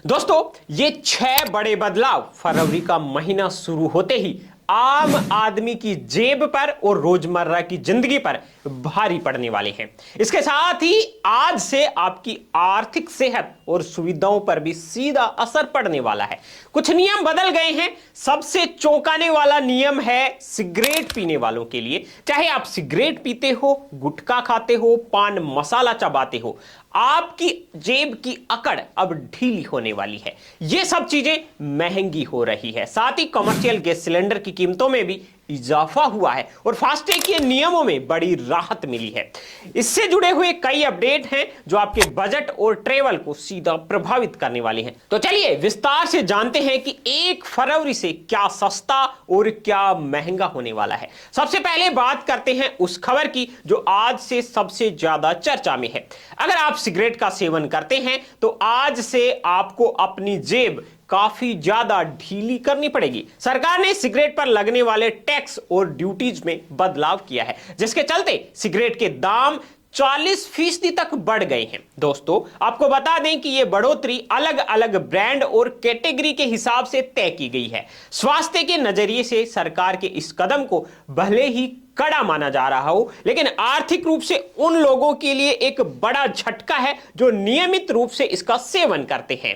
दोस्तों, ये 6 बड़े बदलाव फरवरी का महीना शुरू होते ही आम आदमी की जेब पर और रोजमर्रा की जिंदगी पर भारी पड़ने वाले हैं। इसके साथ ही आज से आपकी आर्थिक सेहत और सुविधाओं पर भी सीधा असर पड़ने वाला है। कुछ नियम बदल गए हैं। सबसे चौंकाने वाला नियम है सिगरेट पीने वालों के लिए। चाहे आप सिगरेट पीते हो, गुटखा खाते हो, पान मसाला चबाते हो, आपकी जेब की अकड़ अब ढीली होने वाली है। यह सब चीजें महंगी हो रही है। साथ ही कमर्शियल गैस सिलेंडर की कीमतों में भी इजाफा हुआ है और फास्टैग के नियमों में बड़ी राहत मिली है। इससे जुड़े हुए कई अपडेट हैं जो आपके बजट और ट्रेवल को सीधा प्रभावित करने वाले हैं। तो चलिए विस्तार से जानते हैं कि 1 फरवरी से क्या सस्ता और क्या महंगा होने वाला है। सबसे पहले बात करते हैं उस खबर की जो आज से सबसे ज्यादा चर्चा में है। अगर आप सिगरेट का सेवन करते हैं तो आज से आपको अपनी जेब काफी ज्यादा ढीली करनी पड़ेगी। सरकार ने सिगरेट पर लगने वाले टैक्स और ड्यूटीज में बदलाव किया है, जिसके चलते सिगरेट के दाम 40% तक बढ़ गए हैं। दोस्तों, आपको बता दें कि यह बढ़ोतरी अलग अलग ब्रांड और कैटेगरी के हिसाब से तय की गई है। स्वास्थ्य के नजरिए से सरकार के इस कदम को भले ही कड़ा माना जा रहा हो, लेकिन आर्थिक रूप से उन लोगों के लिए एक बड़ा झटका है जो नियमित रूप से इसका सेवन करते हैं।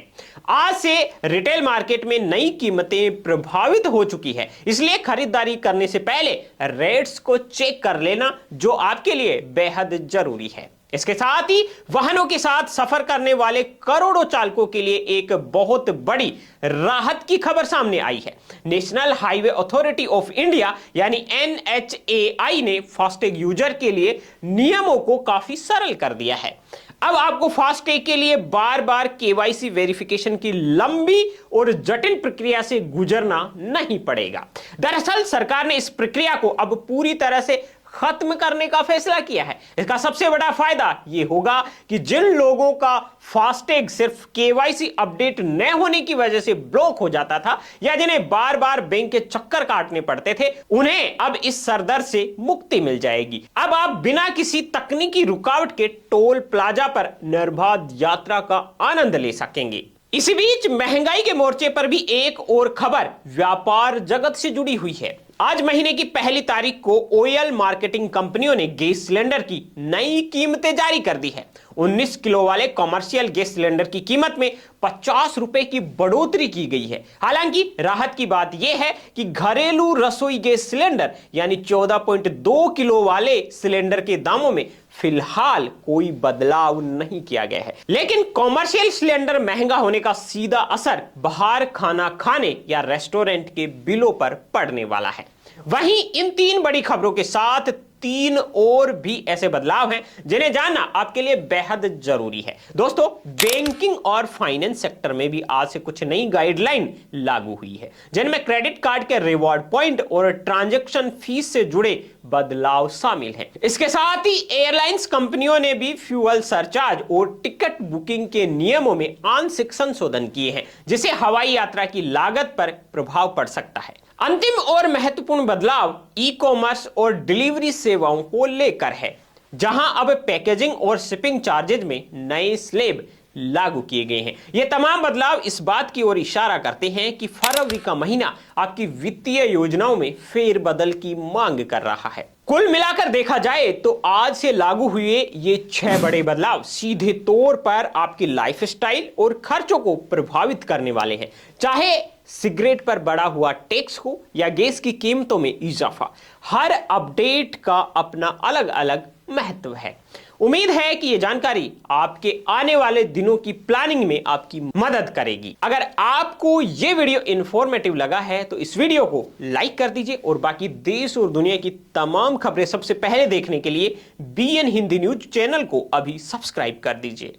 आज से रिटेल मार्केट में नई कीमतें प्रभावित हो चुकी है, इसलिए खरीदारी करने से पहले रेट्स को चेक कर लेना जो आपके लिए बेहद जरूरी है। इसके साथ ही वाहनों के साथ सफर करने वाले करोड़ों चालकों के लिए एक बहुत बड़ी राहत की खबर सामने आई है। National highway authority of India यानी NHAI ने फास्टैग यूजर के लिए नियमों को काफी सरल कर दिया है। अब आपको फास्टैग के लिए बार बार KYC वेरिफिकेशन की लंबी और जटिल प्रक्रिया से गुजरना नहीं पड़ेगा। दरअसल सरकार ने इस प्रक्रिया को अब पूरी तरह से खत्म करने का फैसला किया है। इसका सबसे बड़ा फायदा यह होगा कि जिन लोगों का फास्टैग सिर्फ KYC अपडेट न होने की वजह से ब्लॉक हो जाता था या जिन्हें बार बार बैंक के चक्कर काटने पड़ते थे, उन्हें अब इस सरदर्द से मुक्ति मिल जाएगी। अब आप बिना किसी तकनीकी रुकावट के टोल प्लाजा पर निर्बाध यात्रा का आनंद ले सकेंगे। इसी बीच महंगाई के मोर्चे पर भी एक और खबर व्यापार जगत से जुड़ी हुई है। आज महीने की 1 तारीख को ऑयल मार्केटिंग कंपनियों ने गैस सिलेंडर की नई कीमतें जारी कर दी है। 19 किलो वाले कमर्शियल गैस सिलेंडर की कीमत में 50 रुपए की बढ़ोतरी की गई है। हालांकि राहत की बात यह है कि घरेलू रसोई गैस सिलेंडर यानी 14.2 किलो वाले सिलेंडर के दामों में फिलहाल कोई बदलाव नहीं किया गया है, लेकिन कॉमर्शियल सिलेंडर महंगा होने का सीधा असर बाहर खाना खाने या रेस्टोरेंट के बिलों पर पड़ने वाला है। वहीं इन 3 बड़ी खबरों के साथ 3 और भी ऐसे बदलाव हैं जिन्हें जानना आपके लिए बेहद जरूरी है। दोस्तों, बैंकिंग और फाइनेंस सेक्टर में भी आज से कुछ नई गाइडलाइन लागू हुई है, जिनमें क्रेडिट कार्ड के रिवॉर्ड पॉइंट और ट्रांजैक्शन फीस से जुड़े बदलाव शामिल हैं। इसके साथ ही एयरलाइंस कंपनियों ने भी फ्यूल सरचार्ज और टिकट बुकिंग के नियमों में आंशिक संशोधन किए हैं, जिससे हवाई यात्रा की लागत पर प्रभाव पड़ सकता है। अंतिम और महत्वपूर्ण बदलाव ई-कॉमर्स और डिलीवरी सेवाओं को लेकर है, जहां अब पैकेजिंग और शिपिंग चार्जेज में नए स्लैब लागू किए गए हैं। ये तमाम बदलाव इस बात की ओर इशारा करते हैं कि फरवरी का महीना आपकी वित्तीय योजनाओं में फेरबदल की मांग कर रहा है। कुल मिलाकर देखा जाए तो आज से लागू हुए ये 6 बड़े बदलाव सीधे तौर पर आपकी लाइफस्टाइल और खर्चों को प्रभावित करने वाले हैं। चाहे सिगरेट पर बढ़ा हुआ टैक्स हो या गैस की कीमतों में इजाफा, हर अपडेट का अपना अलग अलग महत्व है। उम्मीद है कि यह जानकारी आपके आने वाले दिनों की प्लानिंग में आपकी मदद करेगी। अगर आपको यह वीडियो इंफॉर्मेटिव लगा है तो इस वीडियो को लाइक कर दीजिए और बाकी देश और दुनिया की तमाम खबरें सबसे पहले देखने के लिए BN हिंदी न्यूज चैनल को अभी सब्सक्राइब कर दीजिए।